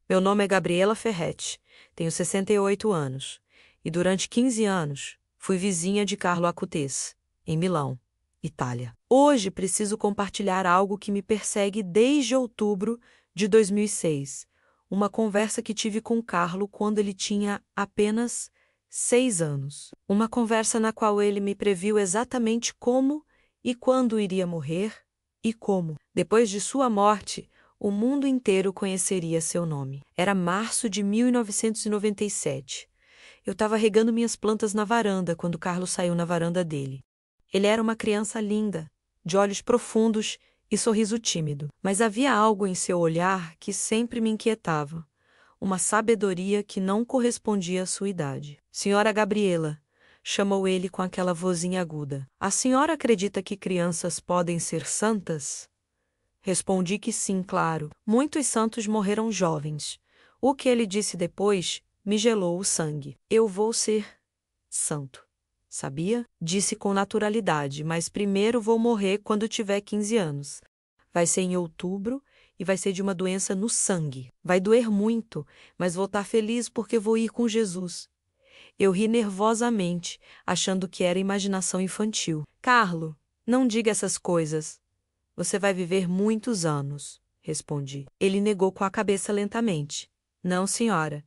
Meu nome é Gabriela Ferretti, tenho 68 anos, e durante 15 anos fui vizinha de Carlo Acutis, em Milão, Itália. Hoje preciso compartilhar algo que me persegue desde outubro de 2006, uma conversa que tive com Carlo quando ele tinha apenas 6 anos. Uma conversa na qual ele me previu exatamente como e quando iria morrer e como. Depois de sua morte, o mundo inteiro conheceria seu nome. Era março de 1997. Eu estava regando minhas plantas na varanda quando Carlos saiu na varanda dele. Ele era uma criança linda, de olhos profundos e sorriso tímido, mas havia algo em seu olhar que sempre me inquietava, uma sabedoria que não correspondia à sua idade. Senhora Gabriela, chamou ele com aquela vozinha aguda. A senhora acredita que crianças podem ser santas? Respondi que sim, claro. Muitos santos morreram jovens. O que ele disse depois me gelou o sangue. Eu vou ser santo. Sabia? Disse com naturalidade, mas primeiro vou morrer quando tiver 15 anos. Vai ser em outubro e vai ser de uma doença no sangue. Vai doer muito, mas vou estar feliz porque vou ir com Jesus. Eu ri nervosamente, achando que era imaginação infantil. Carlo, não diga essas coisas. Você vai viver muitos anos, respondi. Ele negou com a cabeça lentamente. Não, senhora.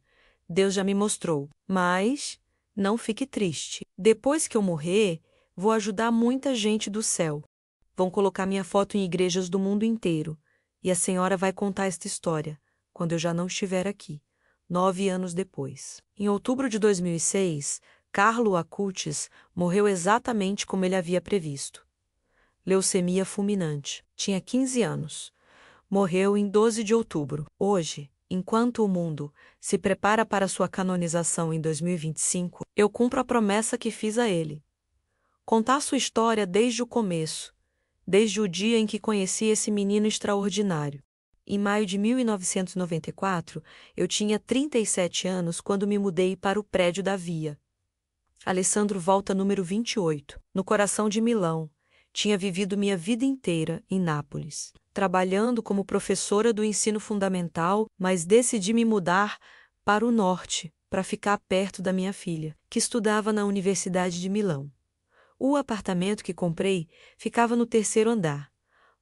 Deus já me mostrou. Mas não fique triste. Depois que eu morrer, vou ajudar muita gente do céu. Vão colocar minha foto em igrejas do mundo inteiro. E a senhora vai contar esta história, quando eu já não estiver aqui, 9 anos depois. Em outubro de 2006, Carlo Acutis morreu exatamente como ele havia previsto. Leucemia fulminante. Tinha 15 anos. Morreu em 12 de outubro. Hoje, enquanto o mundo se prepara para sua canonização em 2025, eu cumpro a promessa que fiz a ele. Contar sua história desde o começo, desde o dia em que conheci esse menino extraordinário. Em maio de 1994, eu tinha 37 anos quando me mudei para o prédio da Via. Alessandro Volta número 28, no coração de Milão. Tinha vivido minha vida inteira em Nápoles, trabalhando como professora do ensino fundamental, mas decidi me mudar para o norte, para ficar perto da minha filha, que estudava na Universidade de Milão. O apartamento que comprei ficava no 3º andar,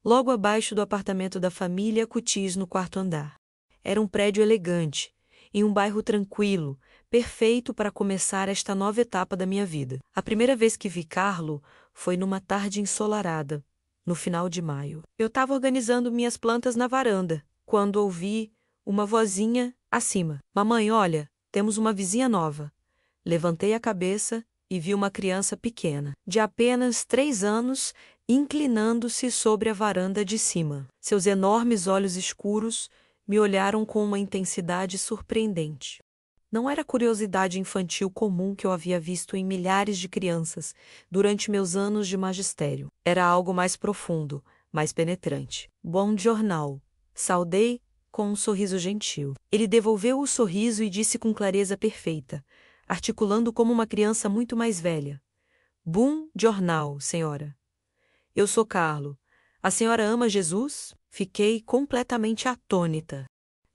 logo abaixo do apartamento da família Acutis no 4º andar. Era um prédio elegante, em um bairro tranquilo, perfeito para começar esta nova etapa da minha vida. A primeira vez que vi Carlo foi numa tarde ensolarada, no final de maio. Eu estava organizando minhas plantas na varanda, quando ouvi uma vozinha acima. Mamãe, olha, temos uma vizinha nova. Levantei a cabeça e vi uma criança pequena, de apenas 3 anos, inclinando-se sobre a varanda de cima. Seus enormes olhos escuros me olharam com uma intensidade surpreendente. Não era a curiosidade infantil comum que eu havia visto em milhares de crianças durante meus anos de magistério. Era algo mais profundo, mais penetrante. Bom jornal. Saudei com um sorriso gentil. Ele devolveu o sorriso e disse com clareza perfeita, articulando como uma criança muito mais velha. Bom jornal, senhora. Eu sou Carlo. A senhora ama Jesus? Fiquei completamente atônita.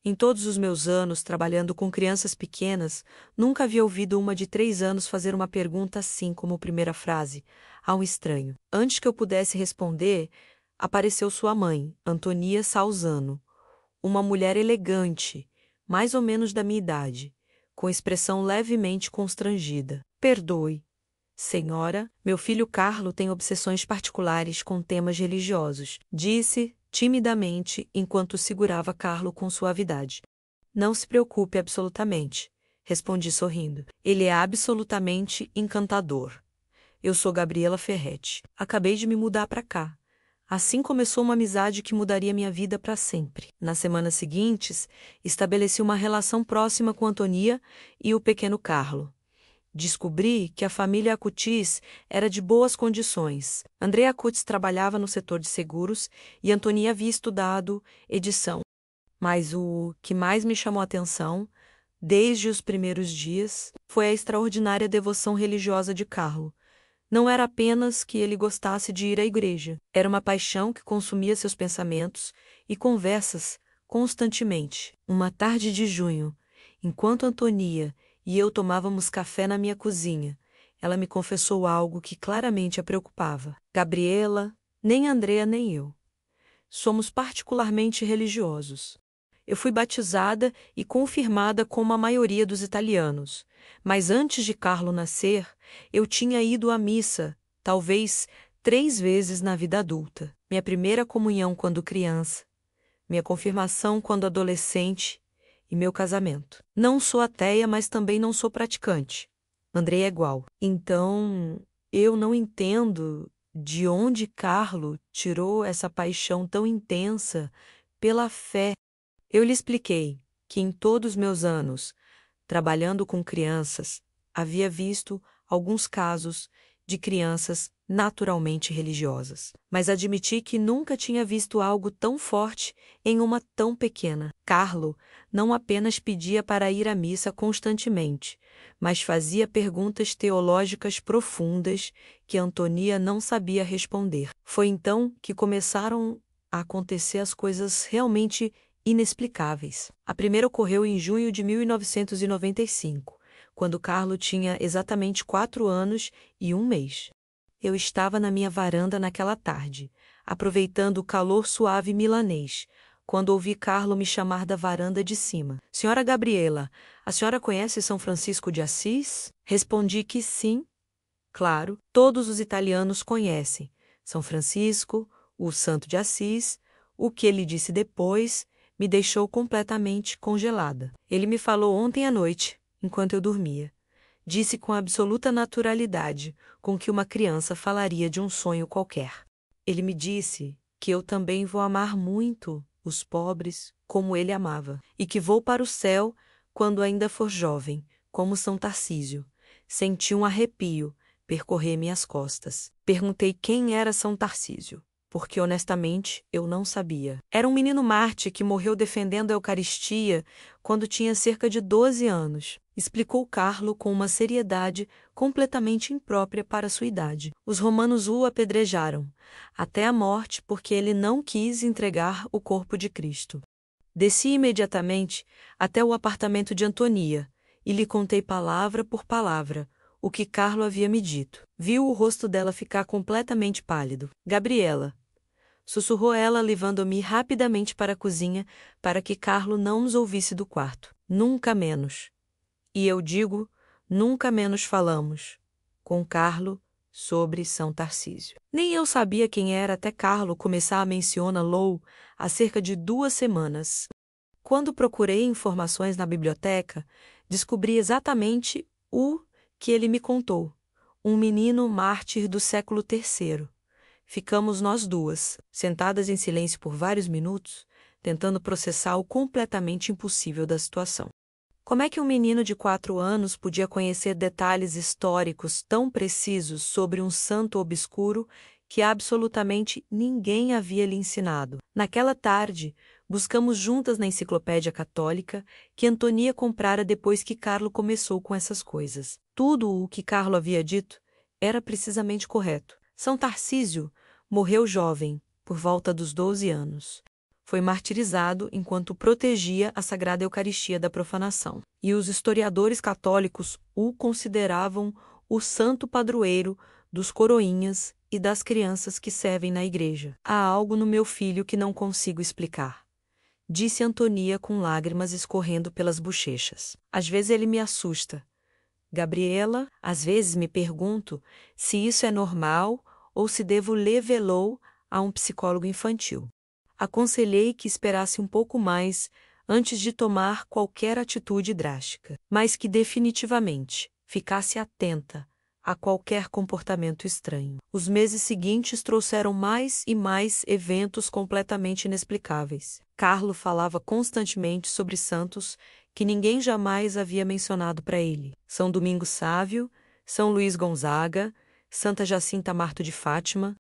Em todos os meus anos trabalhando com crianças pequenas, nunca havia ouvido uma de 3 anos fazer uma pergunta assim como primeira frase, a um estranho. Antes que eu pudesse responder, apareceu sua mãe, Antonia Salzano, uma mulher elegante, mais ou menos da minha idade, com expressão levemente constrangida. Perdoe, senhora, meu filho Carlo tem obsessões particulares com temas religiosos, disse timidamente, enquanto segurava Carlo com suavidade. Não se preocupe absolutamente, respondi sorrindo. Ele é absolutamente encantador. Eu sou Gabriela Ferretti. Acabei de me mudar para cá. Assim começou uma amizade que mudaria minha vida para sempre. Nas semanas seguintes, estabeleci uma relação próxima com Antonia e o pequeno Carlo. Descobri que a família Acutis era de boas condições. André Acutis trabalhava no setor de seguros e Antonia havia estudado edição. Mas o que mais me chamou a atenção, desde os primeiros dias, foi a extraordinária devoção religiosa de Carlo. Não era apenas que ele gostasse de ir à igreja. Era uma paixão que consumia seus pensamentos e conversas constantemente. Uma tarde de junho, enquanto Antonia e eu tomávamos café na minha cozinha, ela me confessou algo que claramente a preocupava. Gabriela, nem Andrea nem eu somos particularmente religiosos. Eu fui batizada e confirmada como a maioria dos italianos, mas antes de Carlo nascer, eu tinha ido à missa, talvez 3 vezes na vida adulta. Minha primeira comunhão quando criança, minha confirmação quando adolescente e meu casamento. Não sou ateia, mas também não sou praticante. Andrei é igual. Então, eu não entendo de onde Carlo tirou essa paixão tão intensa pela fé. Eu lhe expliquei que em todos os meus anos, trabalhando com crianças, havia visto alguns casos de crianças naturalmente religiosas, mas admiti que nunca tinha visto algo tão forte em uma tão pequena. Carlo não apenas pedia para ir à missa constantemente, mas fazia perguntas teológicas profundas que Antonia não sabia responder. Foi então que começaram a acontecer as coisas realmente inexplicáveis. A primeira ocorreu em junho de 1995, quando Carlo tinha exatamente 4 anos e 1 mês. Eu estava na minha varanda naquela tarde, aproveitando o calor suave milanês, quando ouvi Carlo me chamar da varanda de cima. Senhora Gabriela, a senhora conhece São Francisco de Assis? Respondi que sim. Claro, todos os italianos conhecem São Francisco, o Santo de Assis. O que ele disse depois me deixou completamente congelada. Ele me falou ontem à noite, enquanto eu dormia. Disse com absoluta naturalidade com que uma criança falaria de um sonho qualquer. Ele me disse que eu também vou amar muito os pobres como ele amava, e que vou para o céu quando ainda for jovem, como São Tarcísio. Senti um arrepio percorrer minhas costas. Perguntei quem era São Tarcísio, porque honestamente eu não sabia. Era um menino mártir que morreu defendendo a Eucaristia quando tinha cerca de 12 anos. Explicou Carlo com uma seriedade completamente imprópria para sua idade. Os romanos o apedrejaram até a morte porque ele não quis entregar o corpo de Cristo. Desci imediatamente até o apartamento de Antonia e lhe contei palavra por palavra o que Carlo havia me dito. Viu o rosto dela ficar completamente pálido. Gabriela, sussurrou ela, levando-me rapidamente para a cozinha para que Carlo não nos ouvisse do quarto. Nunca menos. E eu digo, nunca menos falamos com Carlo sobre São Tarcísio. Nem eu sabia quem era até Carlo começar a mencioná-lo há cerca de 2 semanas. Quando procurei informações na biblioteca, descobri exatamente o que ele me contou. Um menino mártir do século III. Ficamos nós duas, sentadas em silêncio por vários minutos, tentando processar o completamente impossível da situação. Como é que um menino de 4 anos podia conhecer detalhes históricos tão precisos sobre um santo obscuro que absolutamente ninguém havia lhe ensinado? Naquela tarde, buscamos juntas na enciclopédia católica que Antonia comprara depois que Carlo começou com essas coisas. Tudo o que Carlo havia dito era precisamente correto. São Tarcísio morreu jovem, por volta dos 12 anos. Foi martirizado enquanto protegia a Sagrada Eucaristia da profanação. E os historiadores católicos o consideravam o santo padroeiro dos coroinhas e das crianças que servem na igreja. Há algo no meu filho que não consigo explicar, disse Antonia com lágrimas escorrendo pelas bochechas. Às vezes ele me assusta. Gabriela, às vezes me pergunto se isso é normal ou se devo levá-lo a um psicólogo infantil. Aconselhei que esperasse um pouco mais antes de tomar qualquer atitude drástica, mas que definitivamente ficasse atenta a qualquer comportamento estranho. Os meses seguintes trouxeram mais e mais eventos completamente inexplicáveis. Carlo falava constantemente sobre santos que ninguém jamais havia mencionado para ele. São Domingos Sávio, São Luís Gonzaga, Santa Jacinta Marto de Fátima.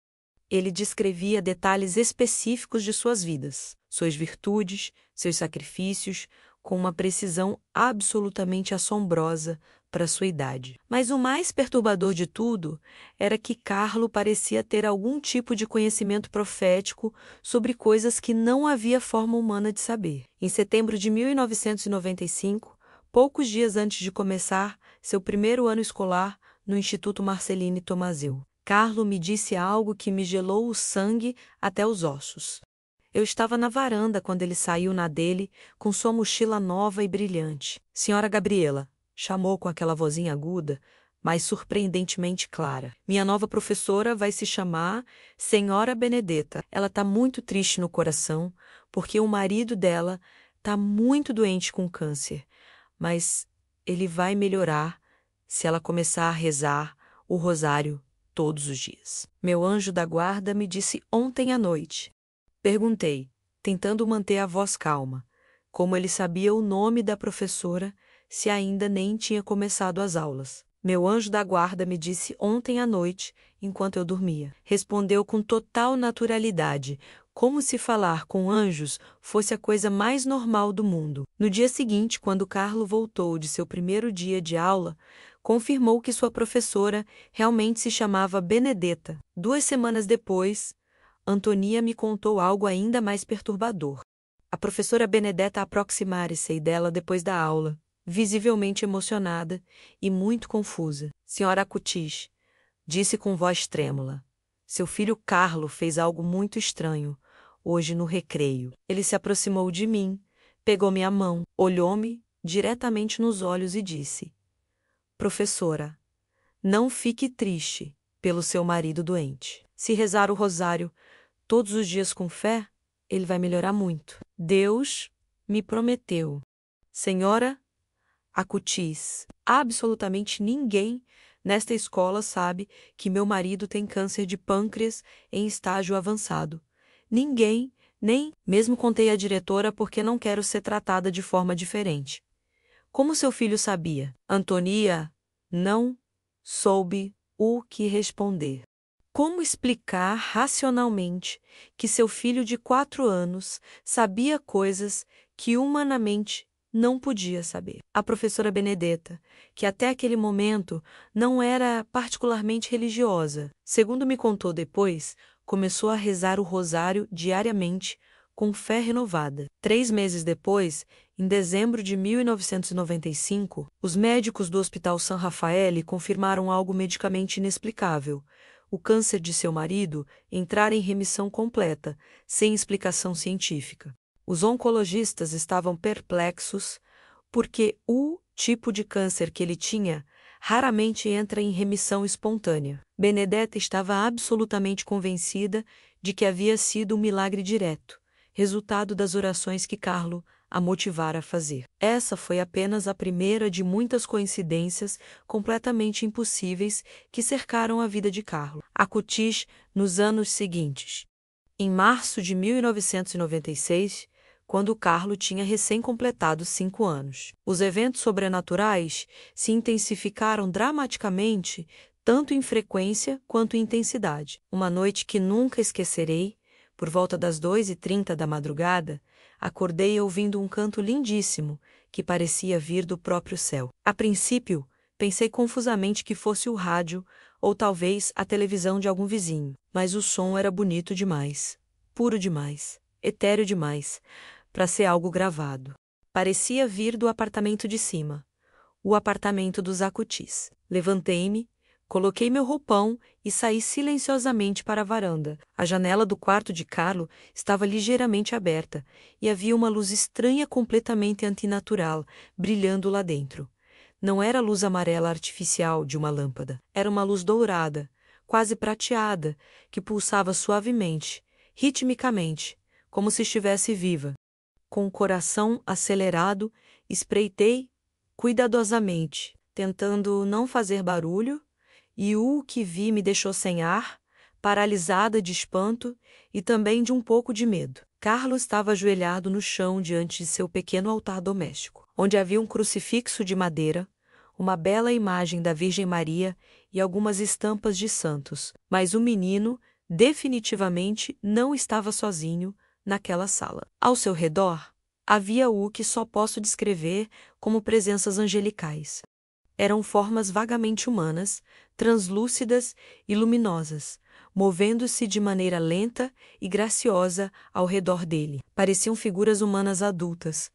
Ele descrevia detalhes específicos de suas vidas, suas virtudes, seus sacrifícios, com uma precisão absolutamente assombrosa para sua idade. Mas o mais perturbador de tudo era que Carlo parecia ter algum tipo de conhecimento profético sobre coisas que não havia forma humana de saber. Em setembro de 1995, poucos dias antes de começar seu primeiro ano escolar no Instituto Marcelline Tomaseu, Carlo me disse algo que me gelou o sangue até os ossos. Eu estava na varanda quando ele saiu na dele com sua mochila nova e brilhante. Senhora Gabriela, chamou com aquela vozinha aguda, mas surpreendentemente clara. Minha nova professora vai se chamar Senhora Benedetta. Ela está muito triste no coração porque o marido dela está muito doente com câncer, mas ele vai melhorar se ela começar a rezar o rosário todos os dias. Meu anjo da guarda me disse ontem à noite. Perguntei, tentando manter a voz calma, como ele sabia o nome da professora se ainda nem tinha começado as aulas. Meu anjo da guarda me disse ontem à noite, enquanto eu dormia. Respondeu com total naturalidade, como se falar com anjos fosse a coisa mais normal do mundo. No dia seguinte, quando Carlo voltou de seu primeiro dia de aula, confirmou que sua professora realmente se chamava Benedetta. 2 semanas depois, Antonia me contou algo ainda mais perturbador. A professora Benedetta aproximara-se dela depois da aula, visivelmente emocionada e muito confusa. Senhora Acutis, disse com voz trêmula, seu filho Carlo fez algo muito estranho, hoje no recreio. Ele se aproximou de mim, pegou minha mão, olhou-me diretamente nos olhos e disse, professora, não fique triste pelo seu marido doente. Se rezar o rosário todos os dias com fé, ele vai melhorar muito. Deus me prometeu. Senhora Acutis, absolutamente ninguém nesta escola sabe que meu marido tem câncer de pâncreas em estágio avançado. Ninguém, nem mesmo contei à diretora porque não quero ser tratada de forma diferente. Como seu filho sabia? Antonia não soube o que responder. Como explicar racionalmente que seu filho de 4 anos sabia coisas que humanamente não podia saber? A professora Benedetta, que até aquele momento não era particularmente religiosa, segundo me contou depois, começou a rezar o rosário diariamente com fé renovada. 3 meses depois, em dezembro de 1995, os médicos do Hospital San Raffaele confirmaram algo medicamente inexplicável. O câncer de seu marido entrara em remissão completa, sem explicação científica. Os oncologistas estavam perplexos porque o tipo de câncer que ele tinha raramente entra em remissão espontânea. Benedetta estava absolutamente convencida de que havia sido um milagre direto, resultado das orações que Carlo a motivara a fazer. Essa foi apenas a primeira de muitas coincidências completamente impossíveis que cercaram a vida de Carlo Acutis nos anos seguintes. Em março de 1996, quando Carlo tinha recém-completado 5 anos, os eventos sobrenaturais se intensificaram dramaticamente, tanto em frequência quanto em intensidade. Uma noite que nunca esquecerei, por volta das 2h30 da madrugada, acordei ouvindo um canto lindíssimo que parecia vir do próprio céu. A princípio, pensei confusamente que fosse o rádio ou talvez a televisão de algum vizinho, mas o som era bonito demais, puro demais, etéreo demais, para ser algo gravado. Parecia vir do apartamento de cima, o apartamento dos Acutis. Levantei-me, coloquei meu roupão e saí silenciosamente para a varanda. A janela do quarto de Carlo estava ligeiramente aberta e havia uma luz estranha completamente antinatural brilhando lá dentro. Não era a luz amarela artificial de uma lâmpada. Era uma luz dourada, quase prateada, que pulsava suavemente, ritmicamente, como se estivesse viva. Com o coração acelerado, espreitei cuidadosamente, tentando não fazer barulho, e o que vi me deixou sem ar, paralisada de espanto e também de um pouco de medo. Carlo estava ajoelhado no chão diante de seu pequeno altar doméstico, onde havia um crucifixo de madeira, uma bela imagem da Virgem Maria e algumas estampas de santos, mas o menino definitivamente não estava sozinho naquela sala. Ao seu redor, havia o que só posso descrever como presenças angelicais. Eram formas vagamente humanas, translúcidas e luminosas, movendo-se de maneira lenta e graciosa ao redor dele. Pareciam figuras humanas adultas,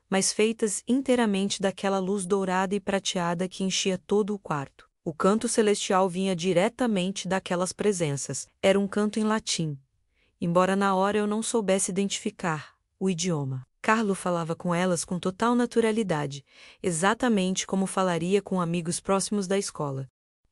mas feitas inteiramente daquela luz dourada e prateada que enchia todo o quarto. O canto celestial vinha diretamente daquelas presenças. Era um canto em latim, embora na hora eu não soubesse identificar o idioma. Carlo falava com elas com total naturalidade, exatamente como falaria com amigos próximos da escola.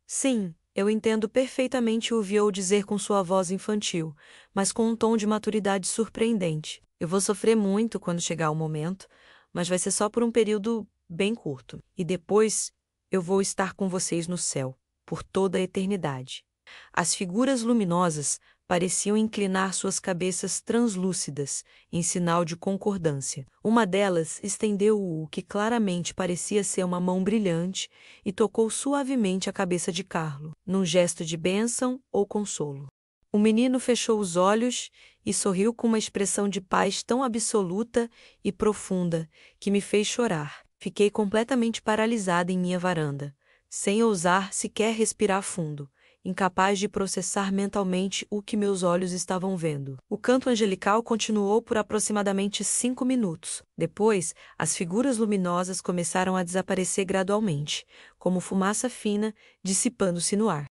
Sim, eu entendo perfeitamente, ouvi-o dizer com sua voz infantil, mas com um tom de maturidade surpreendente. Eu vou sofrer muito quando chegar o momento, mas vai ser só por um período bem curto. E depois eu vou estar com vocês no céu, por toda a eternidade. As figuras luminosas pareciam inclinar suas cabeças translúcidas, em sinal de concordância. Uma delas estendeu o que claramente parecia ser uma mão brilhante e tocou suavemente a cabeça de Carlo, num gesto de bênção ou consolo. O menino fechou os olhos e sorriu com uma expressão de paz tão absoluta e profunda que me fez chorar. Fiquei completamente paralisada em minha varanda, sem ousar sequer respirar fundo, incapaz de processar mentalmente o que meus olhos estavam vendo. O canto angelical continuou por aproximadamente 5 minutos. Depois, as figuras luminosas começaram a desaparecer gradualmente, como fumaça fina dissipando-se no ar.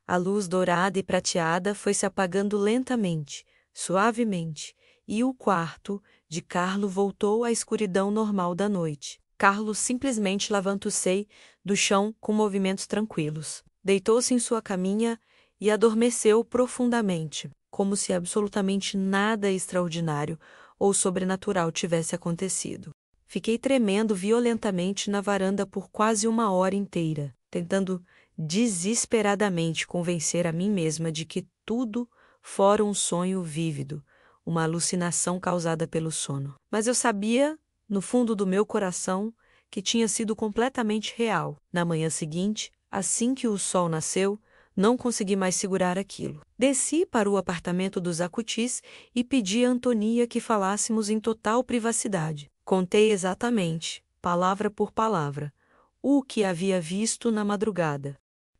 A luz dourada e prateada foi se apagando lentamente, suavemente, e o quarto de Carlo voltou à escuridão normal da noite. Carlo simplesmente levantou-se do chão com movimentos tranquilos. Deitou-se em sua caminha e adormeceu profundamente, como se absolutamente nada extraordinário ou sobrenatural tivesse acontecido. Fiquei tremendo violentamente na varanda por quase 1 hora inteira, tentando desesperadamente convencer a mim mesma de que tudo fora um sonho vívido, uma alucinação causada pelo sono. Mas eu sabia, no fundo do meu coração, que tinha sido completamente real. Na manhã seguinte, assim que o sol nasceu, não consegui mais segurar aquilo. Desci para o apartamento dos Acutis e pedi a Antonia que falássemos em total privacidade. Contei exatamente, palavra por palavra, o que havia visto na madrugada.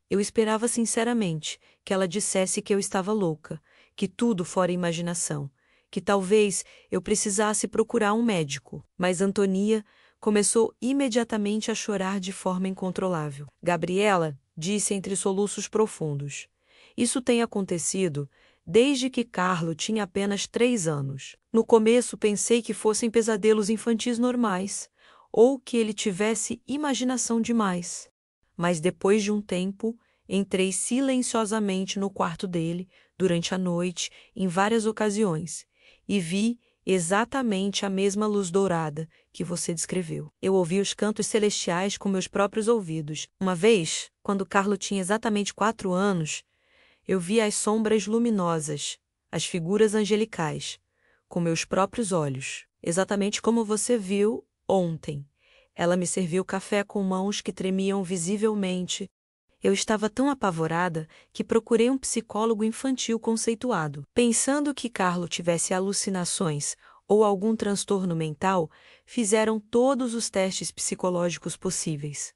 Eu esperava sinceramente que ela dissesse que eu estava louca, que tudo fora imaginação, que talvez eu precisasse procurar um médico. Mas Antonia começou imediatamente a chorar de forma incontrolável. Gabriela, disse entre soluços profundos, isso tem acontecido desde que Carlo tinha apenas 3 anos. No começo pensei que fossem pesadelos infantis normais, ou que ele tivesse imaginação demais. Mas depois de um tempo, entrei silenciosamente no quarto dele, durante a noite, em várias ocasiões, e vi exatamente a mesma luz dourada que você descreveu. Eu ouvi os cantos celestiais com meus próprios ouvidos. Uma vez, quando Carlo tinha exatamente 4 anos, eu vi as sombras luminosas, as figuras angelicais, com meus próprios olhos, exatamente como você viu ontem. Ela me serviu café com mãos que tremiam visivelmente. Eu estava tão apavorada que procurei um psicólogo infantil conceituado. Pensando que Carlo tivesse alucinações ou algum transtorno mental, fizeram todos os testes psicológicos possíveis.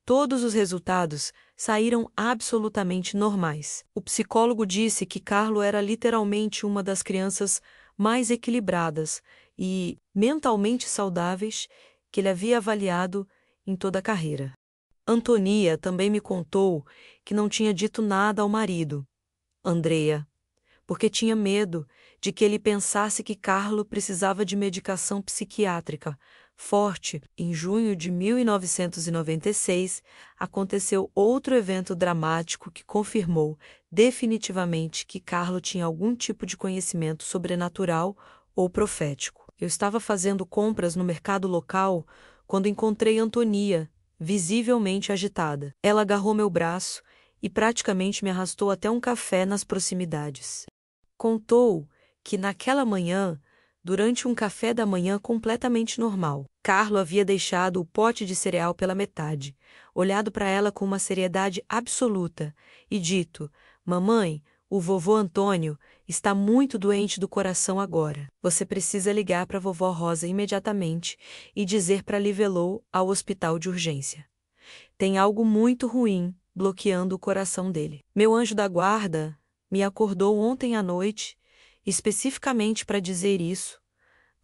Todos os resultados saíram absolutamente normais. O psicólogo disse que Carlo era literalmente uma das crianças mais equilibradas e mentalmente saudáveis que ele havia avaliado em toda a carreira. Antonia também me contou que não tinha dito nada ao marido, Andrea, porque tinha medo de que ele pensasse que Carlo precisava de medicação psiquiátrica forte. Em junho de 1996, aconteceu outro evento dramático que confirmou definitivamente que Carlo tinha algum tipo de conhecimento sobrenatural ou profético. Eu estava fazendo compras no mercado local quando encontrei Antonia, visivelmente agitada. Ela agarrou meu braço e praticamente me arrastou até um café nas proximidades. Contou que naquela manhã, durante um café da manhã completamente normal, Carlo havia deixado o pote de cereal pela metade, olhado para ela com uma seriedade absoluta e dito: "Mamãe, o vovô Antônio está muito doente do coração agora. Você precisa ligar para a vovó Rosa imediatamente e dizer para levá-lo ao hospital de urgência." Tem algo muito ruim bloqueando o coração dele. Meu anjo da guarda me acordou ontem à noite, especificamente para dizer isso.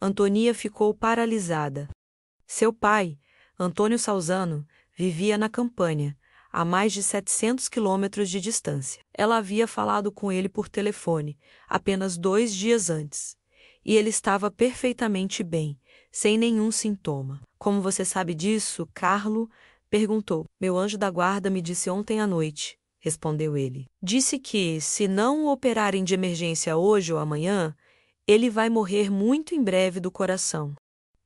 Antonia ficou paralisada. Seu pai, Antônio Salzano, vivia na Campânia, a mais de 700 quilômetros de distância. Ela havia falado com ele por telefone, apenas 2 dias antes. E ele estava perfeitamente bem, sem nenhum sintoma. Como você sabe disso, Carlo? Perguntou. Meu anjo da guarda me disse ontem à noite, respondeu ele. Disse que, se não o operarem de emergência hoje ou amanhã, ele vai morrer muito em breve do coração.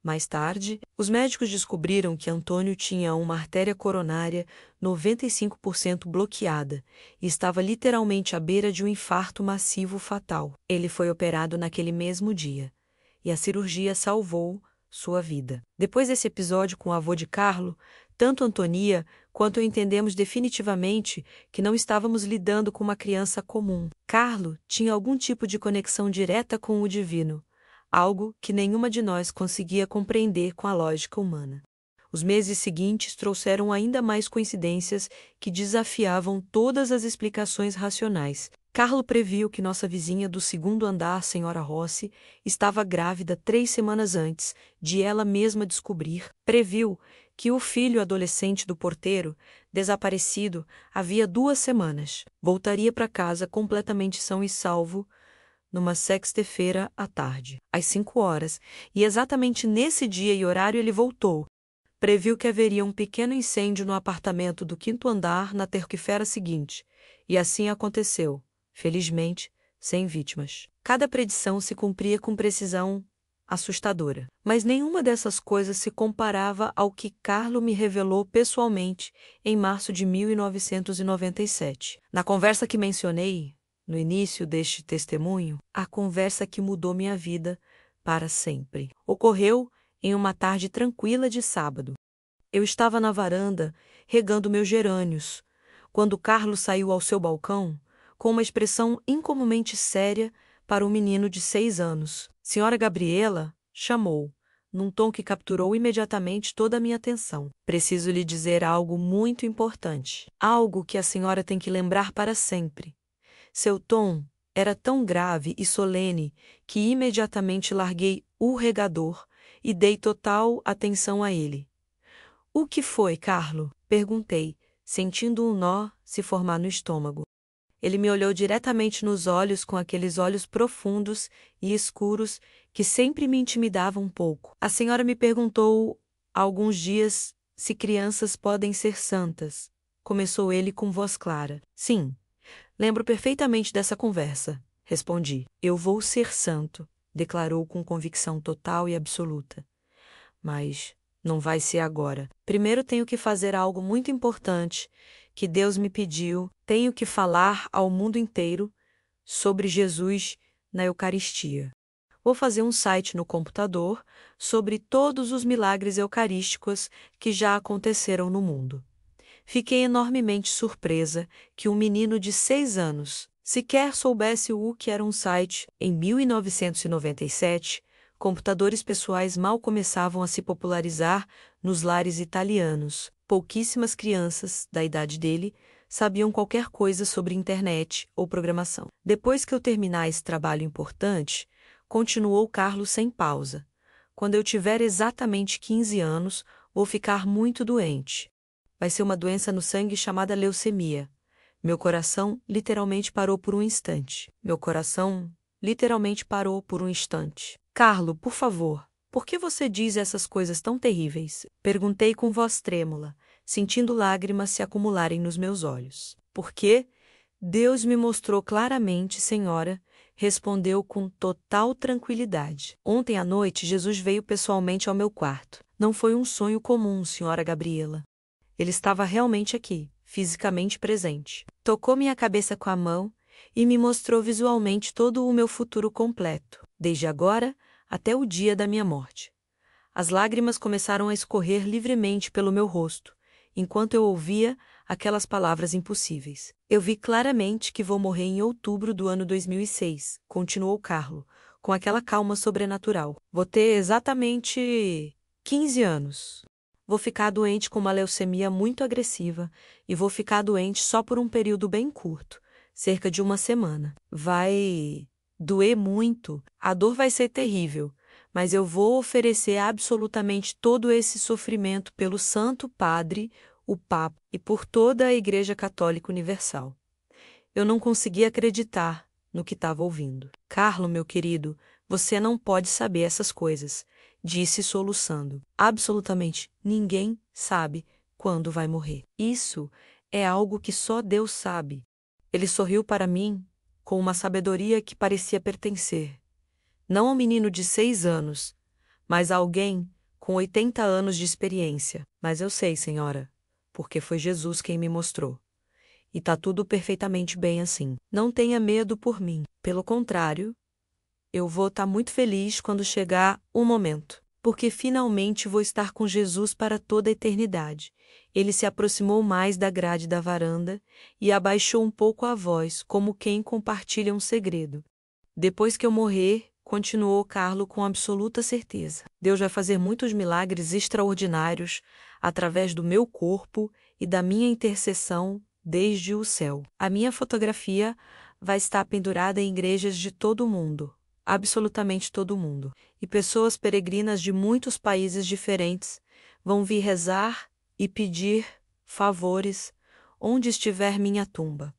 Mais tarde, os médicos descobriram que Antônio tinha uma artéria coronária 95% bloqueada e estava literalmente à beira de um infarto massivo fatal. Ele foi operado naquele mesmo dia, e a cirurgia salvou sua vida. Depois desse episódio com o avô de Carlo, tanto Antonia quanto eu entendemos definitivamente que não estávamos lidando com uma criança comum. Carlo tinha algum tipo de conexão direta com o divino, algo que nenhuma de nós conseguia compreender com a lógica humana. Os meses seguintes trouxeram ainda mais coincidências que desafiavam todas as explicações racionais. Carlo previu que nossa vizinha do segundo andar, Senhora Rossi, estava grávida 3 semanas antes de ela mesma descobrir. Previu que o filho adolescente do porteiro, desaparecido havia 2 semanas, voltaria para casa completamente são e salvo numa sexta-feira à tarde, às 5 horas, e exatamente nesse dia e horário ele voltou. Previu que haveria um pequeno incêndio no apartamento do 5º andar na terça-feira seguinte, e assim aconteceu, felizmente, sem vítimas. Cada predição se cumpria com precisão assustadora, mas nenhuma dessas coisas se comparava ao que Carlo me revelou pessoalmente em março de 1997. Na conversa que mencionei, no início deste testemunho, a conversa que mudou minha vida para sempre. Ocorreu em uma tarde tranquila de sábado. Eu estava na varanda, regando meus gerânios, quando Carlos saiu ao seu balcão, com uma expressão incomumente séria para um menino de 6 anos. Senhora Gabriela, chamou, num tom que capturou imediatamente toda a minha atenção. Preciso lhe dizer algo muito importante. Algo que a senhora tem que lembrar para sempre. Seu tom era tão grave e solene que imediatamente larguei o regador e dei total atenção a ele. O que foi, Carlo? Perguntei, sentindo um nó se formar no estômago. Ele me olhou diretamente nos olhos com aqueles olhos profundos e escuros que sempre me intimidavam um pouco. A senhora me perguntou há alguns dias se crianças podem ser santas. Começou ele com voz clara. Sim. Lembro perfeitamente dessa conversa, respondi. Eu vou ser santo, declarou com convicção total e absoluta. Mas não vai ser agora. Primeiro tenho que fazer algo muito importante que Deus me pediu. Tenho que falar ao mundo inteiro sobre Jesus na Eucaristia. Vou fazer um site no computador sobre todos os milagres eucarísticos que já aconteceram no mundo. Fiquei enormemente surpresa que um menino de 6 anos sequer soubesse o que era um site. Em 1997, computadores pessoais mal começavam a se popularizar nos lares italianos. Pouquíssimas crianças, da idade dele, sabiam qualquer coisa sobre internet ou programação. Depois que eu terminar esse trabalho importante, continuou Carlos sem pausa. Quando eu tiver exatamente 15 anos, vou ficar muito doente. Vai ser uma doença no sangue chamada leucemia. Meu coração literalmente parou por um instante. Carlo, por favor, por que você diz essas coisas tão terríveis? Perguntei com voz trêmula, sentindo lágrimas se acumularem nos meus olhos. Porque Deus me mostrou claramente, senhora, respondeu com total tranquilidade. Ontem à noite, Jesus veio pessoalmente ao meu quarto. Não foi um sonho comum, senhora Gabriela. Ele estava realmente aqui, fisicamente presente. Tocou minha cabeça com a mão e me mostrou visualmente todo o meu futuro completo, desde agora até o dia da minha morte. As lágrimas começaram a escorrer livremente pelo meu rosto, enquanto eu ouvia aquelas palavras impossíveis. Eu vi claramente que vou morrer em outubro do ano 2006, continuou Carlo, com aquela calma sobrenatural. Vou ter exatamente 15 anos. vou ficar doente com uma leucemia muito agressiva e vou ficar doente só por um período bem curto, cerca de uma semana. Vai doer muito, a dor vai ser terrível, mas eu vou oferecer absolutamente todo esse sofrimento pelo Santo Padre, o Papa, e por toda a Igreja Católica Universal. Eu não conseguia acreditar no que estava ouvindo. Carlo, meu querido, você não pode saber essas coisas, disse soluçando. Absolutamente ninguém sabe quando vai morrer. Isso é algo que só Deus sabe. Ele sorriu para mim com uma sabedoria que parecia pertencer, não a um menino de 6 anos, mas a alguém com 80 anos de experiência. Mas eu sei, senhora, porque foi Jesus quem me mostrou. E tá tudo perfeitamente bem assim. Não tenha medo por mim. Pelo contrário, eu vou estar muito feliz quando chegar o momento, porque finalmente vou estar com Jesus para toda a eternidade. Ele se aproximou mais da grade da varanda e abaixou um pouco a voz, como quem compartilha um segredo. Depois que eu morrer, continuou Carlo com absoluta certeza, Deus vai fazer muitos milagres extraordinários através do meu corpo e da minha intercessão desde o céu. A minha fotografia vai estar pendurada em igrejas de todo o mundo, absolutamente todo o mundo. E pessoas peregrinas de muitos países diferentes vão vir rezar e pedir favores onde estiver minha tumba.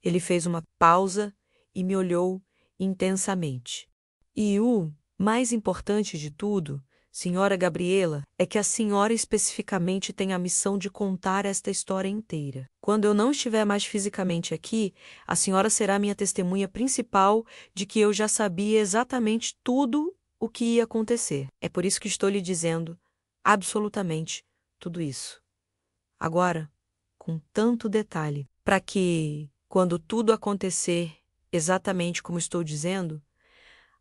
Ele fez uma pausa e me olhou intensamente. E o mais importante de tudo, senhora Gabriela, é que a senhora especificamente tem a missão de contar esta história inteira. Quando eu não estiver mais fisicamente aqui, a senhora será minha testemunha principal de que eu já sabia exatamente tudo o que ia acontecer. É por isso que estou lhe dizendo absolutamente tudo isso. Agora, com tanto detalhe, para que, quando tudo acontecer exatamente como estou dizendo,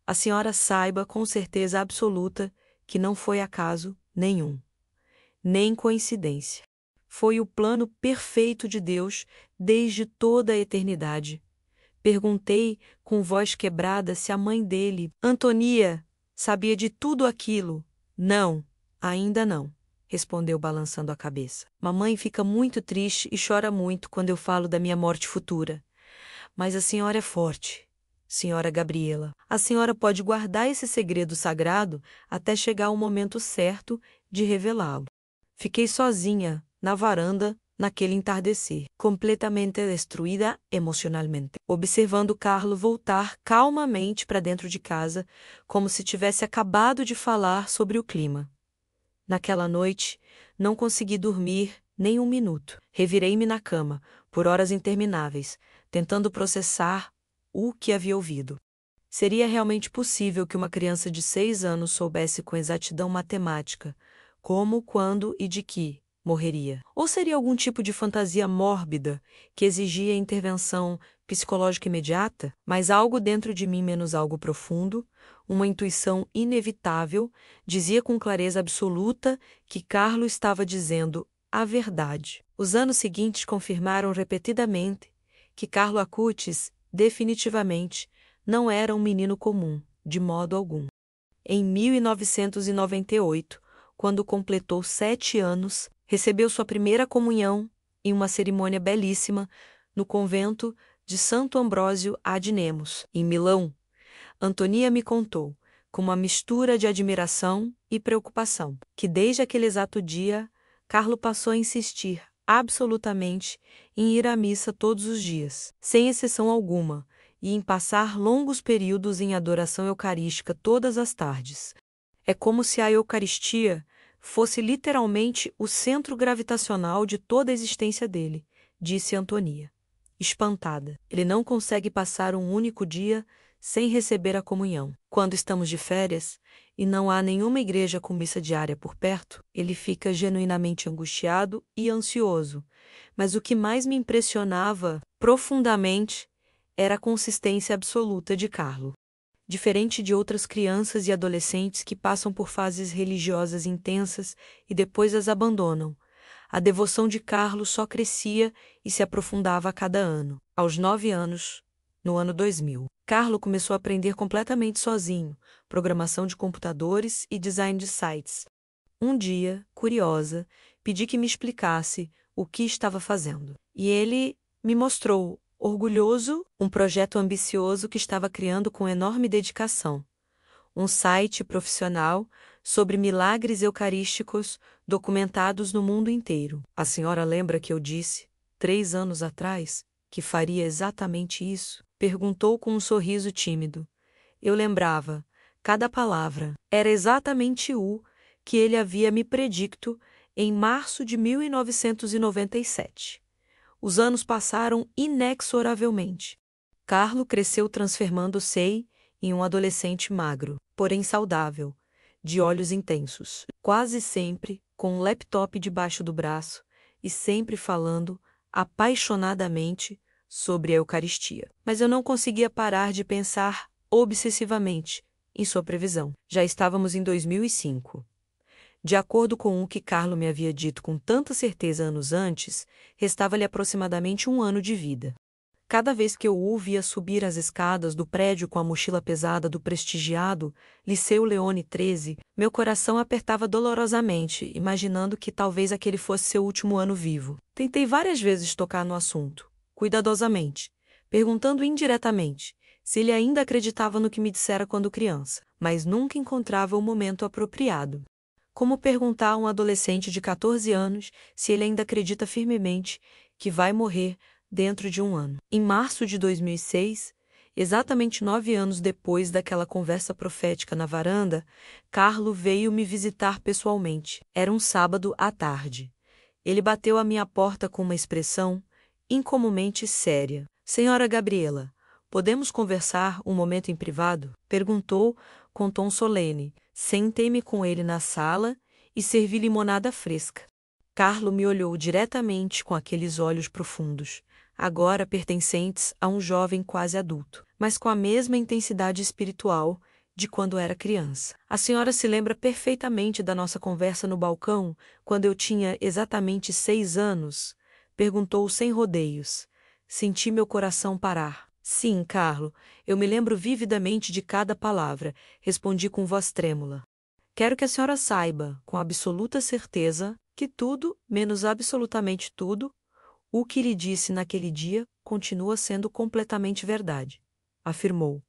a senhora saiba com certeza absoluta que não foi acaso nenhum, nem coincidência. Foi o plano perfeito de Deus desde toda a eternidade. Perguntei com voz quebrada se a mãe dele, Antonia, sabia de tudo aquilo. Não, ainda não, respondeu balançando a cabeça. Mamãe fica muito triste e chora muito quando eu falo da minha morte futura. Mas a senhora é forte, senhora Gabriela. A senhora pode guardar esse segredo sagrado até chegar o momento certo de revelá-lo. Fiquei sozinha, na varanda, naquele entardecer, completamente destruída emocionalmente, observando Carlo voltar calmamente para dentro de casa, como se tivesse acabado de falar sobre o clima. Naquela noite, não consegui dormir nem um minuto. Revirei-me na cama, por horas intermináveis, tentando processar o que havia ouvido. Seria realmente possível que uma criança de 6 anos soubesse com exatidão matemática como, quando e de que morreria? Ou seria algum tipo de fantasia mórbida que exigia intervenção psicológica imediata, mas algo dentro de mim menos algo profundo, uma intuição inevitável, dizia com clareza absoluta que Carlo estava dizendo a verdade. Os anos seguintes confirmaram repetidamente que Carlo Acutis, definitivamente, não era um menino comum, de modo algum. Em 1998, quando completou 7 anos, recebeu sua primeira comunhão em uma cerimônia belíssima no convento de Santo Ambrósio ad Nemos, em Milão. Antonia me contou, com uma mistura de admiração e preocupação, que desde aquele exato dia, Carlo passou a insistir absolutamente em ir à missa todos os dias, sem exceção alguma, e em passar longos períodos em adoração eucarística todas as tardes. É como se a Eucaristia fosse literalmente o centro gravitacional de toda a existência dele, disse Antonia, espantada. Ele não consegue passar um único dia sem receber a comunhão. Quando estamos de férias e não há nenhuma igreja com missa diária por perto, ele fica genuinamente angustiado e ansioso. Mas o que mais me impressionava profundamente era a consistência absoluta de Carlo. Diferente de outras crianças e adolescentes que passam por fases religiosas intensas e depois as abandonam, a devoção de Carlo só crescia e se aprofundava a cada ano. Aos 9 anos, no ano 2000, Carlo começou a aprender completamente sozinho, programação de computadores e design de sites. Um dia, curiosa, pedi que me explicasse o que estava fazendo. E ele me mostrou, orgulhoso, um projeto ambicioso que estava criando com enorme dedicação. Um site profissional sobre milagres eucarísticos documentados no mundo inteiro. A senhora lembra que eu disse, 3 anos atrás, que faria exatamente isso? Perguntou com um sorriso tímido. Eu lembrava, cada palavra. Era exatamente o que ele havia me predicto em março de 1997. Os anos passaram inexoravelmente. Carlo cresceu transformando-se em um adolescente magro, porém saudável, de olhos intensos, quase sempre com um laptop debaixo do braço e sempre falando apaixonadamente sobre a Eucaristia. Mas eu não conseguia parar de pensar obsessivamente em sua previsão. Já estávamos em 2005. De acordo com o que Carlo me havia dito com tanta certeza anos antes, restava-lhe aproximadamente 1 ano de vida. Cada vez que eu o via subir as escadas do prédio com a mochila pesada do prestigiado Liceu Leone XIII, meu coração apertava dolorosamente, imaginando que talvez aquele fosse seu último ano vivo. Tentei várias vezes tocar no assunto, cuidadosamente, perguntando indiretamente se ele ainda acreditava no que me dissera quando criança, mas nunca encontrava o momento apropriado. Como perguntar a um adolescente de 14 anos se ele ainda acredita firmemente que vai morrer dentro de 1 ano. Em março de 2006, exatamente 9 anos depois daquela conversa profética na varanda, Carlo veio me visitar pessoalmente. Era um sábado à tarde. Ele bateu à minha porta com uma expressão incomumente séria. Senhora Gabriela, podemos conversar um momento em privado? Perguntou com tom solene. Sentei-me com ele na sala e servi limonada fresca. Carlo me olhou diretamente com aqueles olhos profundos, agora pertencentes a um jovem quase adulto, mas com a mesma intensidade espiritual de quando era criança. A senhora se lembra perfeitamente da nossa conversa no balcão, quando eu tinha exatamente 6 anos? Perguntou sem rodeios. Senti meu coração parar. Sim, Carlo, eu me lembro vividamente de cada palavra, respondi com voz trêmula. Quero que a senhora saiba, com absoluta certeza, que tudo, menos absolutamente tudo, o que lhe disse naquele dia continua sendo completamente verdade, afirmou,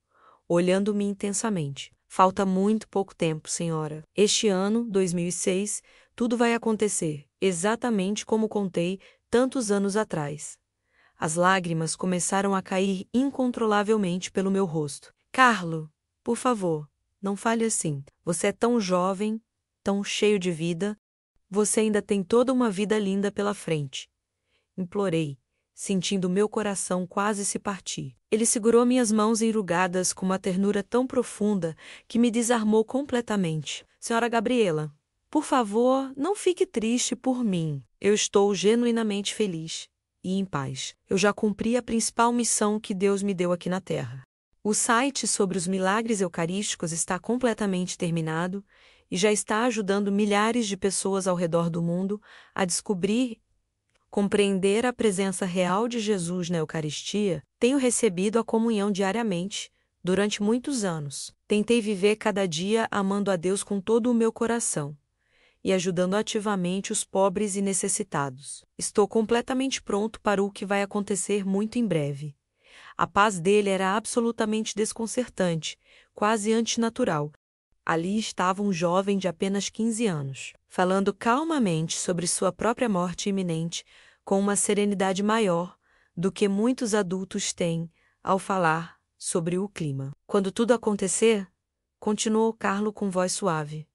olhando-me intensamente. Falta muito pouco tempo, senhora. Este ano, 2006, tudo vai acontecer, exatamente como contei tantos anos atrás. As lágrimas começaram a cair incontrolavelmente pelo meu rosto. Carlo, por favor, não fale assim. Você é tão jovem, tão cheio de vida. Você ainda tem toda uma vida linda pela frente. Implorei, sentindo meu coração quase se partir. Ele segurou minhas mãos enrugadas com uma ternura tão profunda que me desarmou completamente. Senhora Gabriela, por favor, não fique triste por mim. Eu estou genuinamente feliz e em paz. Eu já cumpri a principal missão que Deus me deu aqui na Terra. O site sobre os milagres eucarísticos está completamente terminado e já está ajudando milhares de pessoas ao redor do mundo a descobrir, compreender a presença real de Jesus na Eucaristia. Tenho recebido a comunhão diariamente, durante muitos anos. Tentei viver cada dia amando a Deus com todo o meu coração e ajudando ativamente os pobres e necessitados. Estou completamente pronto para o que vai acontecer muito em breve. A paz dele era absolutamente desconcertante, quase antinatural. Ali estava um jovem de apenas 15 anos, falando calmamente sobre sua própria morte iminente, com uma serenidade maior do que muitos adultos têm ao falar sobre o clima. Quando tudo acontecer, continuou Carlo com voz suave,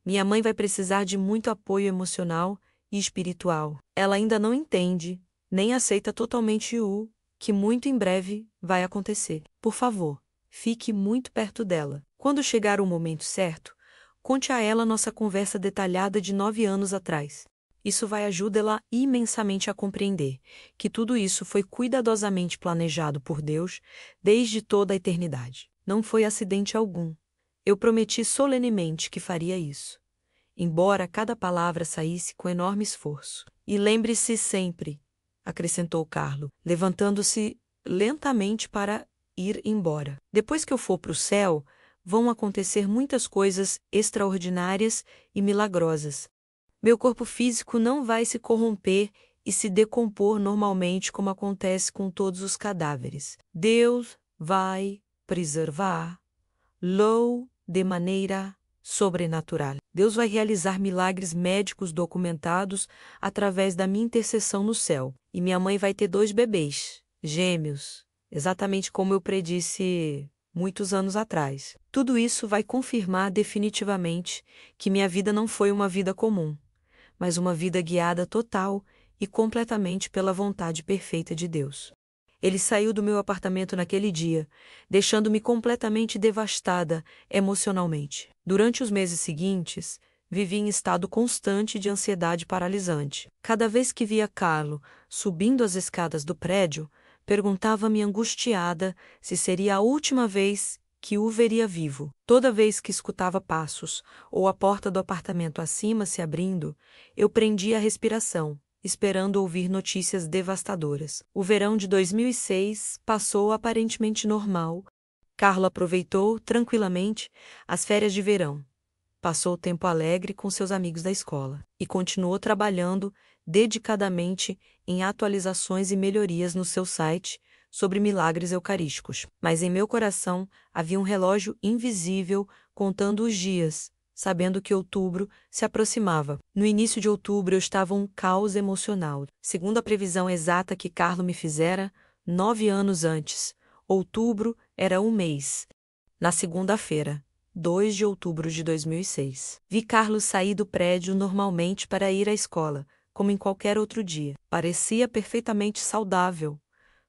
minha mãe vai precisar de muito apoio emocional e espiritual. Ela ainda não entende, nem aceita totalmente o que muito em breve vai acontecer. Por favor, fique muito perto dela. Quando chegar o momento certo, conte a ela nossa conversa detalhada de 9 anos atrás. Isso vai ajudá-la imensamente a compreender que tudo isso foi cuidadosamente planejado por Deus desde toda a eternidade. Não foi acidente algum. Eu prometi solenemente que faria isso, embora cada palavra saísse com enorme esforço. E lembre-se sempre, acrescentou Carlo, levantando-se lentamente para ir embora. Depois que eu for para o céu, vão acontecer muitas coisas extraordinárias e milagrosas. Meu corpo físico não vai se corromper e se decompor normalmente como acontece com todos os cadáveres. Deus vai preservar-lo de maneira sobrenatural. Deus vai realizar milagres médicos documentados através da minha intercessão no céu. E minha mãe vai ter 2 bebês, gêmeos, exatamente como eu predisse muitos anos atrás. Tudo isso vai confirmar definitivamente que minha vida não foi uma vida comum, mas uma vida guiada total e completamente pela vontade perfeita de Deus. Ele saiu do meu apartamento naquele dia, deixando-me completamente devastada emocionalmente. Durante os meses seguintes, vivi em estado constante de ansiedade paralisante. Cada vez que via Carlo subindo as escadas do prédio, perguntava-me angustiada se seria a última vez que o veria vivo. Toda vez que escutava passos ou a porta do apartamento acima se abrindo, eu prendia a respiração, esperando ouvir notícias devastadoras. O verão de 2006 passou aparentemente normal. Carlo aproveitou tranquilamente as férias de verão. Passou o tempo alegre com seus amigos da escola e continuou trabalhando dedicadamente em atualizações e melhorias no seu site sobre milagres eucarísticos. Mas em meu coração havia um relógio invisível contando os dias, sabendo que outubro se aproximava. No início de outubro eu estava um caos emocional. Segundo a previsão exata que Carlo me fizera, 9 anos antes, outubro era um mês. Na segunda-feira, 2 de outubro de 2006, vi Carlo sair do prédio normalmente para ir à escola, como em qualquer outro dia. Parecia perfeitamente saudável,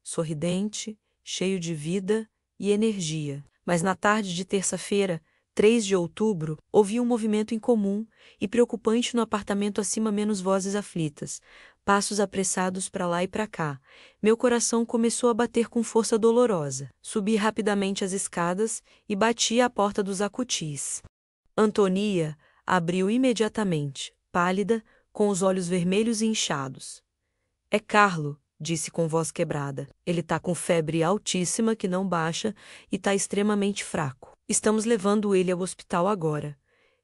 sorridente, cheio de vida e energia. Mas na tarde de terça-feira, 3 de outubro, ouvi um movimento incomum e preocupante no apartamento acima, menos vozes aflitas, passos apressados para lá e para cá. Meu coração começou a bater com força dolorosa. Subi rapidamente as escadas e bati à porta dos acutis. Antonia abriu imediatamente, pálida, com os olhos vermelhos e inchados. É Carlo, disse com voz quebrada. Ele tá com febre altíssima que não baixa e tá extremamente fraco. Estamos levando ele ao hospital agora.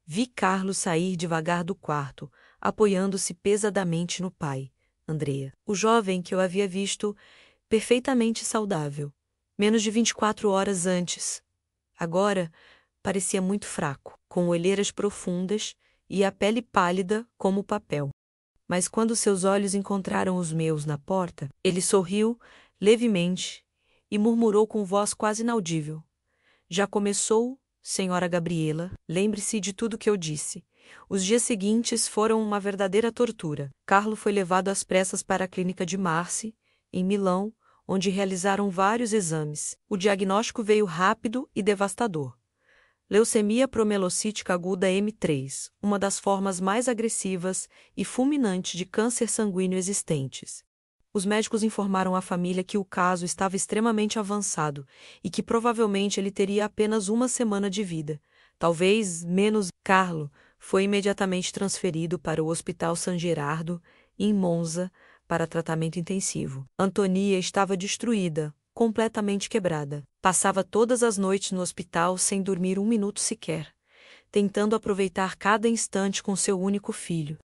Vi Carlos sair devagar do quarto, apoiando-se pesadamente no pai, Andrea. O jovem que eu havia visto perfeitamente saudável, menos de 24 horas antes. Agora, parecia muito fraco, com olheiras profundas e a pele pálida como papel. Mas quando seus olhos encontraram os meus na porta, ele sorriu levemente e murmurou com voz quase inaudível. Já começou, senhora Gabriela, lembre-se de tudo que eu disse. Os dias seguintes foram uma verdadeira tortura. Carlo foi levado às pressas para a clínica de Marci, em Milão, onde realizaram vários exames. O diagnóstico veio rápido e devastador. Leucemia promelocítica aguda M3, uma das formas mais agressivas e fulminantes de câncer sanguíneo existentes. Os médicos informaram à família que o caso estava extremamente avançado e que provavelmente ele teria apenas uma semana de vida, talvez menos. Carlo foi imediatamente transferido para o Hospital San Gerardo, em Monza, para tratamento intensivo. Antonia estava destruída, completamente quebrada. Passava todas as noites no hospital sem dormir um minuto sequer, tentando aproveitar cada instante com seu único filho.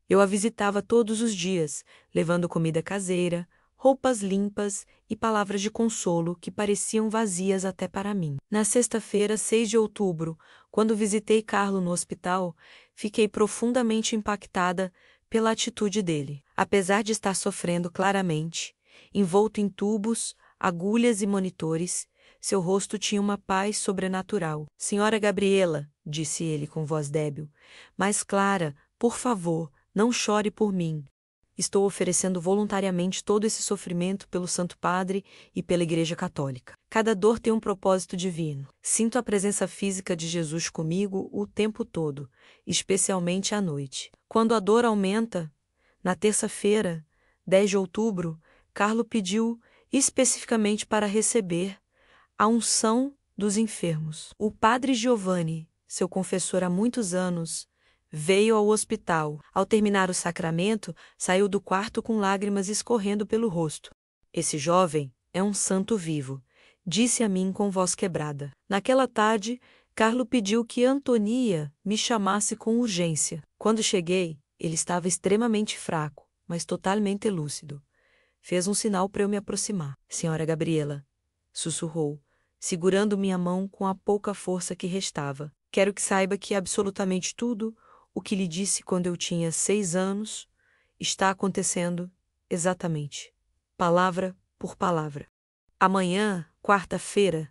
Eu a visitava todos os dias, levando comida caseira, roupas limpas e palavras de consolo que pareciam vazias até para mim. Na sexta-feira, 6 de outubro, quando visitei Carlo no hospital, fiquei profundamente impactada pela atitude dele. Apesar de estar sofrendo claramente, envolto em tubos, agulhas e monitores, seu rosto tinha uma paz sobrenatural. Senhora Gabriela, disse ele com voz débil, mais clara, por favor, não chore por mim. Estou oferecendo voluntariamente todo esse sofrimento pelo Santo Padre e pela Igreja Católica. Cada dor tem um propósito divino. Sinto a presença física de Jesus comigo o tempo todo, especialmente à noite. Quando a dor aumenta, na terça-feira, 10 de outubro, Carlo pediu especificamente para receber a unção dos enfermos. O padre Giovanni, seu confessor há muitos anos, veio ao hospital. Ao terminar o sacramento, saiu do quarto com lágrimas escorrendo pelo rosto. Esse jovem é um santo vivo, disse a mim com voz quebrada. Naquela tarde, Carlo pediu que Antonia me chamasse com urgência. Quando cheguei, ele estava extremamente fraco, mas totalmente lúcido. Fez um sinal para eu me aproximar. Senhora Gabriela, sussurrou, segurando minha mão com a pouca força que restava. Quero que saiba que absolutamente tudo o que lhe disse quando eu tinha 6 anos está acontecendo exatamente, palavra por palavra. Amanhã, quarta-feira,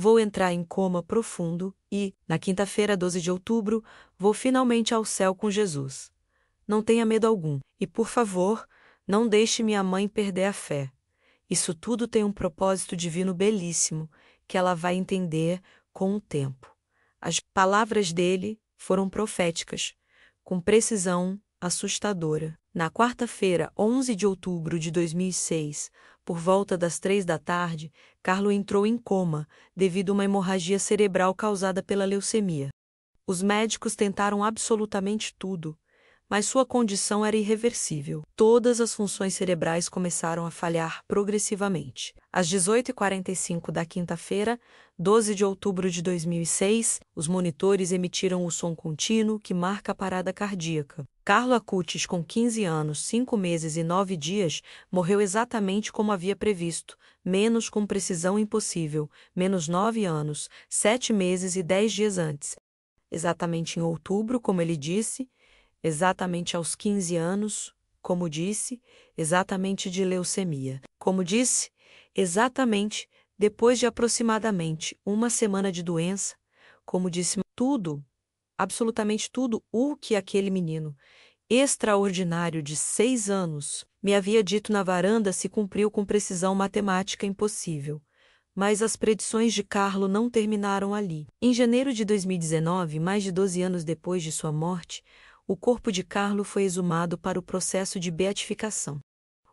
vou entrar em coma profundo e, na quinta-feira, 12 de outubro, vou finalmente ao céu com Jesus. Não tenha medo algum. E, por favor, não deixe minha mãe perder a fé. Isso tudo tem um propósito divino belíssimo que ela vai entender com o tempo. As palavras dele foram proféticas, com precisão assustadora. Na quarta-feira, 11 de outubro de 2006, por volta das 3 da tarde, Carlo entrou em coma devido a uma hemorragia cerebral causada pela leucemia. Os médicos tentaram absolutamente tudo, mas sua condição era irreversível. Todas as funções cerebrais começaram a falhar progressivamente. Às 18h45 da quinta-feira, 12 de outubro de 2006, os monitores emitiram o som contínuo que marca a parada cardíaca. Carlo Acutis, com 15 anos, 5 meses e 9 dias, morreu exatamente como havia previsto, menos com precisão impossível, menos 9 anos, 7 meses e 10 dias antes. Exatamente em outubro, como ele disse, exatamente aos 15 anos, como disse, exatamente de leucemia. Como disse, exatamente depois de aproximadamente uma semana de doença, como disse, tudo, absolutamente tudo o que aquele menino extraordinário de 6 anos me havia dito na varanda se cumpriu com precisão matemática impossível. Mas as predições de Carlo não terminaram ali. Em janeiro de 2019, mais de 12 anos depois de sua morte, o corpo de Carlo foi exumado para o processo de beatificação.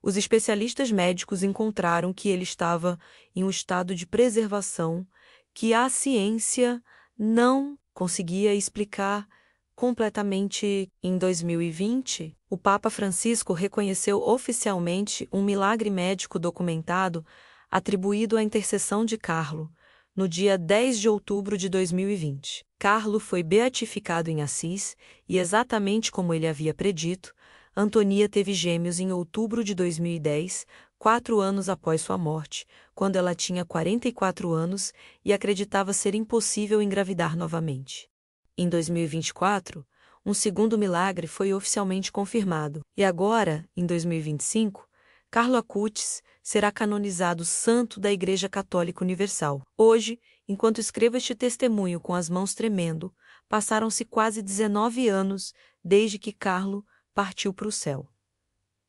Os especialistas médicos encontraram que ele estava em um estado de preservação que a ciência não conseguia explicar completamente. Em 2020, o Papa Francisco reconheceu oficialmente um milagre médico documentado atribuído à intercessão de Carlo, no dia 10 de outubro de 2020. Carlo foi beatificado em Assis e, exatamente como ele havia predito, Antonia teve gêmeos em outubro de 2010, 4 anos após sua morte, quando ela tinha 44 anos e acreditava ser impossível engravidar novamente. Em 2024, um segundo milagre foi oficialmente confirmado. E agora, em 2025, Carlo Acutis será canonizado santo da Igreja Católica Universal. Hoje, enquanto escrevo este testemunho com as mãos tremendo, passaram-se quase 19 anos desde que Carlo partiu para o céu.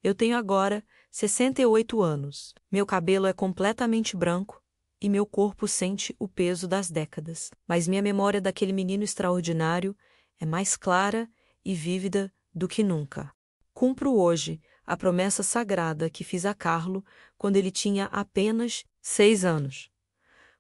Eu tenho agora 68 anos. Meu cabelo é completamente branco e meu corpo sente o peso das décadas. Mas minha memória daquele menino extraordinário é mais clara e vívida do que nunca. Cumpro hoje a promessa sagrada que fiz a Carlo quando ele tinha apenas 6 anos.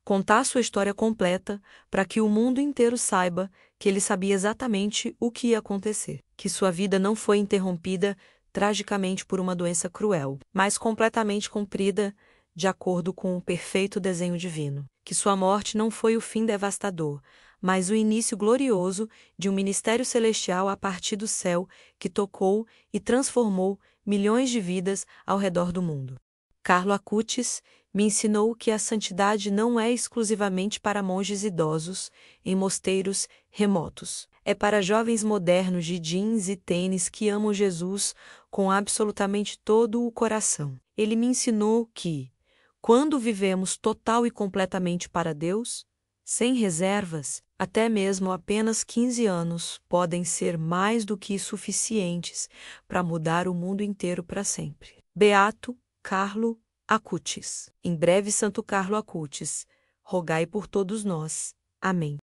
Contar sua história completa para que o mundo inteiro saiba que ele sabia exatamente o que ia acontecer. Que sua vida não foi interrompida tragicamente por uma doença cruel, mas completamente cumprida de acordo com o perfeito desenho divino. Que sua morte não foi o fim devastador, mas o início glorioso de um ministério celestial a partir do céu que tocou e transformou milhões de vidas ao redor do mundo. Carlo Acutis me ensinou que a santidade não é exclusivamente para monges idosos em mosteiros remotos. É para jovens modernos de jeans e tênis que amam Jesus com absolutamente todo o coração. Ele me ensinou que, quando vivemos total e completamente para Deus, sem reservas, até mesmo apenas 15 anos podem ser mais do que suficientes para mudar o mundo inteiro para sempre. Beato Carlo Acutis. Em breve, Santo Carlo Acutis, rogai por todos nós. Amém.